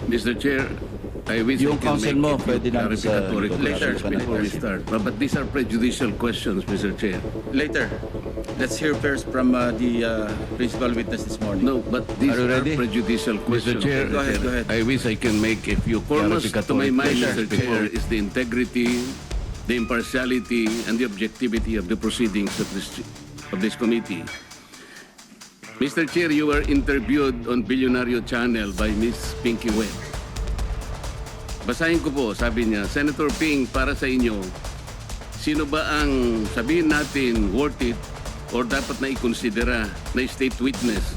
Mr. Chair, I wish Yung I can counsel make mo, a few pwede namin sa clarificatory later questions before we start. But these are prejudicial questions, Mr. Chair. Later. Let's hear first from the principal witness this morning. No, but these Are you are ready? prejudicial questions. Chair, go ahead. I wish I can make a few foremost to my clarificatory mind, questions Mr. Chair, before- is the integrity, the impartiality, and the objectivity of the proceedings of this committee. Mr. Chair, you were interviewed on Billionario Channel by Miss Pinky Webb. Basahin ko po, sabi niya, Senator Ping, para sa inyo, sino ba ang sabihin natin worth it or dapat na ikonsidera na state witness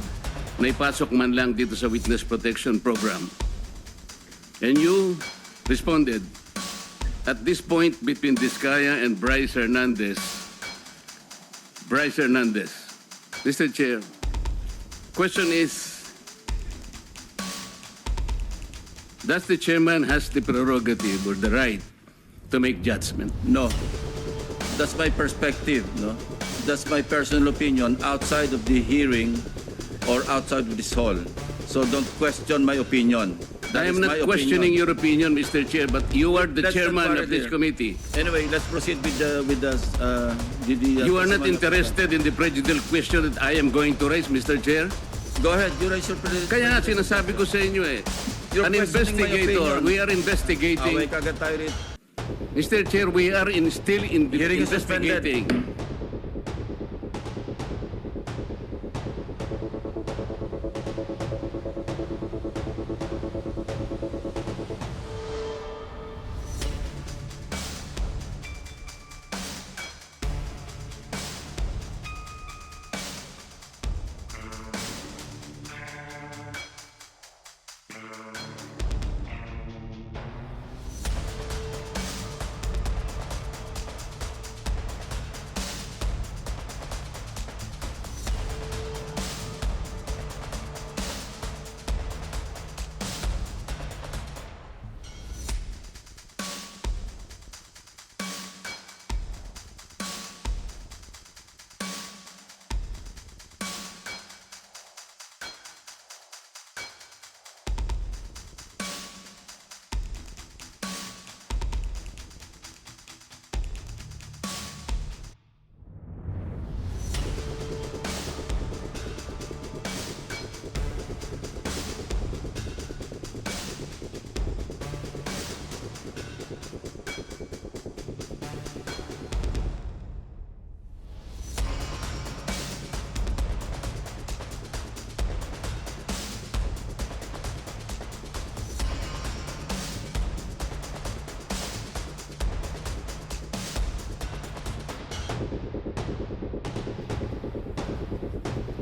na ipasok man lang dito sa Witness Protection Program? And you responded, at this point between Diskaya and Bryce Hernandez, Mr. Chair, question is, does the chairman has the prerogative or the right to make judgment? No. That's my perspective, no? That's my personal opinion outside of the hearing or outside of this hall. So don't question my opinion. That I am is my not questioning opinion. your opinion, Mr. Chair, but you are the Let's not chairman quarrel of this here. committee. Anyway, let's proceed with the You are not interested in the prejudicial question that I am going to raise, Mr. Chair? Go ahead, you raise your Kaya nga sinasabi ko sa inyo eh. You're An questioning my investigator, opinion. we are investigating. Away kagad tayo rito. Mr. Chair, we are still Hearing is suspended. investigating.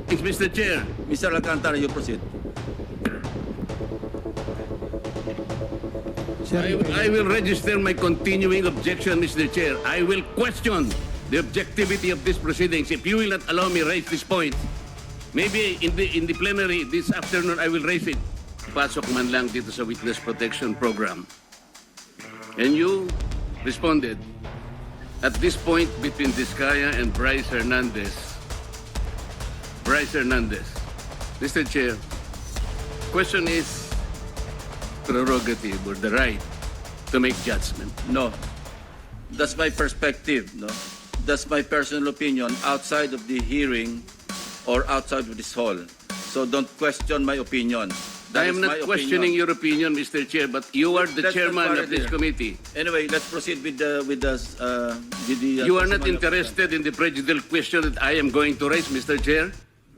Thanks, Mr. Chair. Mr. Alcantara, you proceed. I will register my continuing objection, Mr. Chair. I will question the objectivity of these proceedings if you will not allow me raise this point. Maybe in the plenary this afternoon I will raise it. Pasok man lang dito sa Witness Protection Program. And you responded, at this point between Diskaya and Bryce Hernandez, Mr. Chair, question is prerogative or the right to make judgment. No. That's my perspective, no? That's my personal opinion outside of the hearing or outside of this hall. So don't question my opinion. That I am is my not questioning opinion. your opinion, Mr. Chair, but you are the Let's not chairman quarrel of this here. committee. Anyway, let's proceed with the You are not interested in the prejudicial question that I am going to raise, Mr. Chair?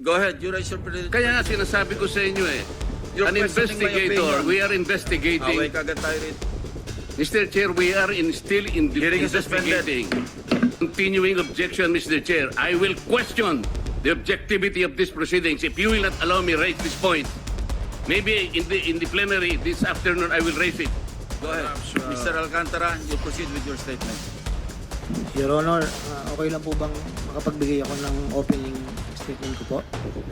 Go ahead, you raise your Kaya nga sinasabi ko sa inyo eh. You're An questioning my investigator, opinion. we are Away investigating. kagad tayo rito. Mr. Chair, we are still in the Hearing is suspended. investigating. Continuing objection, Mr. Chair. I will question the objectivity of these proceedings if you will not allow me raise this point. Maybe in the plenary this afternoon I will raise it. Go ahead. Mr. Alcantara, you proceed with your statement. Your Honor, okay lang po bang makapagbigay ako ng opening statement ko po?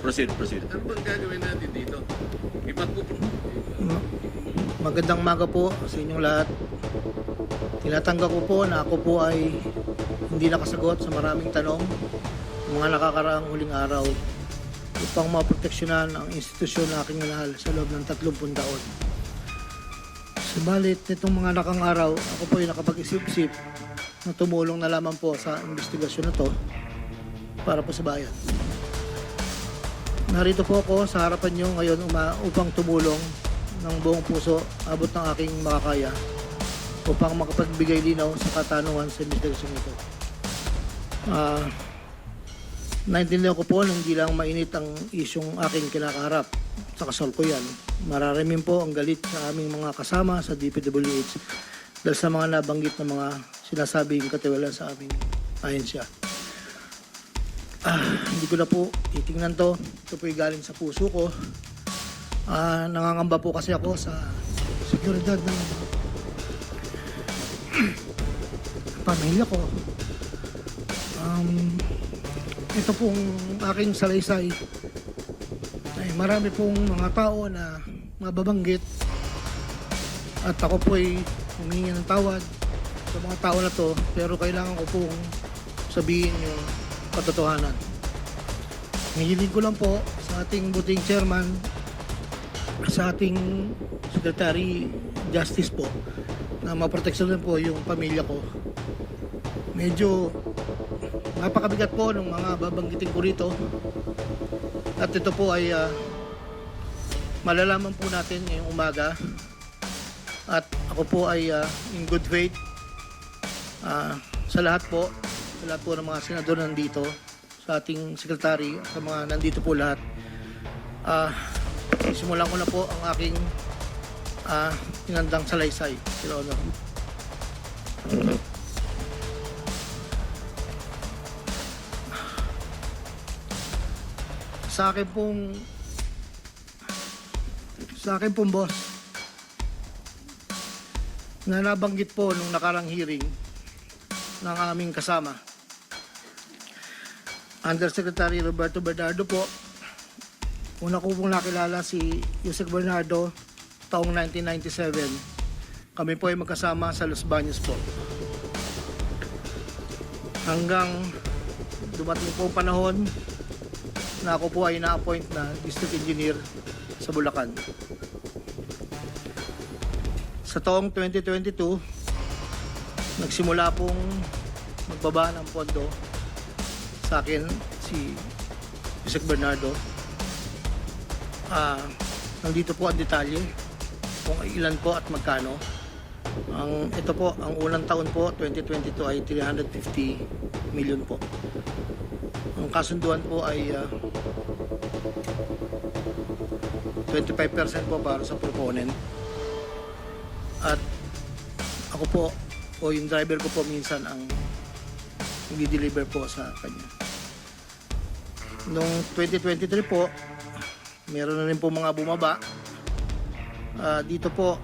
Proceed. Ano bang gagawin natin dito? Magandang umaga po sa inyong lahat. Tinatanggap ko po na ako po ay hindi nakasagot sa maraming tanong ng mga nakakaraang huling araw upang maproteksyonan ang institusyon na aking minahal sa loob ng 30 taon. Subalit, nitong mga nakang-araw, ako po ay nakapag-isip-isip na tumulong na lamang po sa investigasyon na to para po sa bayan. Narito po ako sa harapan nyo ngayon upang tumulong ng buong puso, abot ng aking makakaya, upang makapagbigay linaw sa katanungan sa investigasyon ito. Naintindihan ko po na hindi lang mainit ang isyong aking kinakaharap sa kasalukuyan. Mararamin po ang galit sa aming mga kasama sa DPWH dahil sa mga nabanggit na mga sinasabing katiwala sa aming ahensya. Hindi ko na po titingnan to. Ito po galing sa puso ko. Nangangamba po kasi ako sa seguridad ng pamilya ko. Ito pong aking salaysay ay marami pong mga tao na mababanggit at ako po ay humingi ng tawad sa mga tao na to, pero kailangan ko pong sabihin yung katotohanan. Hihiling ko lang po sa ating buting chairman, sa ating Secretary Justice po, na maproteksyonan po yung pamilya ko. Medyo napakabigat po ng mga babanggitin ko rito. At ito po ay malalaman po natin ngayong umaga. At ako po ay in good faith sa lahat po ng mga senador nandito, sa ating sekretary, at sa mga nandito po lahat. Simulan ko na po ang aking tinandang salaysay. Your Honor. Sa akin pong boss, na nabanggit po nung nakarang hearing ng aming kasama, Undersecretary Roberto Bernardo po. Una ko pong nakilala si Yusek Bernardo taong 1997. Kami po ay magkasama sa Los Baños po. Hanggang dumating po ang panahon na ako po ay na-appoint na District Engineer sa Bulacan. Sa taong 2022, nagsimula pong magbaba ng pondo sa akin si Yusek Bernardo. Nandito po ang detalye kung ilan po at magkano. Ito po, ang unang taon po, 2022 ay 350 million po. Ang kasunduan po ay 25% po para sa proponent. At ako po, o yung driver ko po minsan ang nag-deliver po sa kanya. Noong 2023 po, meron na rin po mga bumaba. Dito po,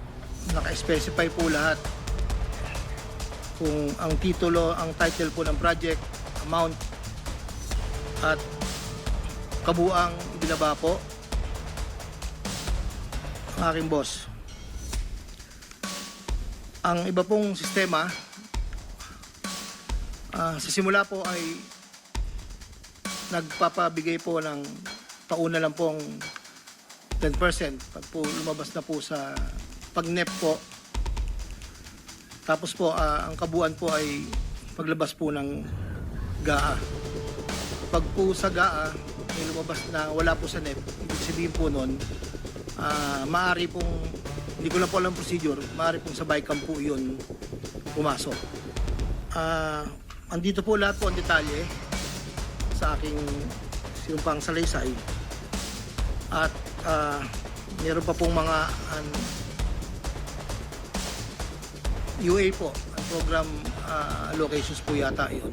naka-specify po lahat kung ang titulo, ang title po ng project, amount, at kabuang binaba po ang aking boss. Ang iba pong sistema, sa simula po ay nagpapabigay po ng tauna lang pong 10% pag po lumabas na po sa pag-NEP po. Tapos po ang kabuuan po ay paglabas po ng GAA. Pag po sa GAA may lumabas na wala po sa NEP, ibig sabihin po nun, maaari pong, hindi ko lang po alam procedure, maaari pong sa BICAM po yun pumasok. Andito po lahat po ang detalye sa aking sinumpang salaysay. At meron pa pong mga UA po, ang program allocations po yata yun.